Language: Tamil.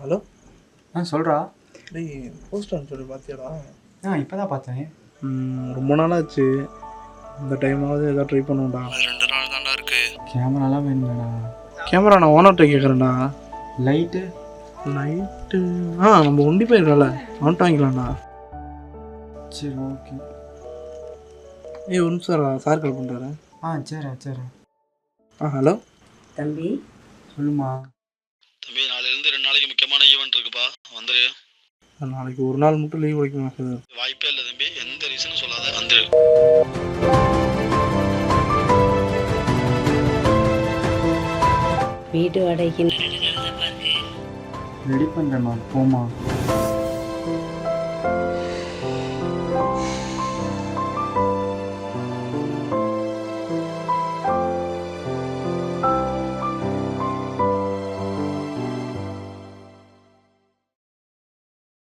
ஹலோ. சொல்கிறா. டேய் போஸ்ட் அனுப்பிச்சு பார்த்தியாடா? இப்போ தான் பார்த்தேன். ரொம்ப நாளாச்சு. இந்த டைமாவது ஏதாவது ட்ரை பண்ணுவோம்டா. 2 நாள் தான்டா இருக்கு. கேமராலாம் வேணும்டா. கேமரா நான் ஓனர்கிட்ட கேட்குறேன்டா. லைட்டு நம்ம ஒண்டி போயிருக்கோம்ல, அவன்ட்டு வாங்கிக்கலாம்டா. சரி ஓகே. ஒரு நிமிஷம் சார் கால் பண்ணுறாரு. சரி. ஹலோ தம்பி. சொல்லுமா. தம்பி, நாளையிலேருந்து 2 நாளைக்கு முக்கியமான ஈவெண்ட் இருக்குப்பா, வந்துரு. நாளைக்கு ஒரு நாள் மட்டும் லீவ் கிடைக்குமா சார்? வாய்ப்பே இல்லை தம்பி, எந்த ரீசனும் சொல்லாத, வந்துரு. வீட்டு வாடகைக்கு ரெடி பண்ணுறேம்மா, போமா.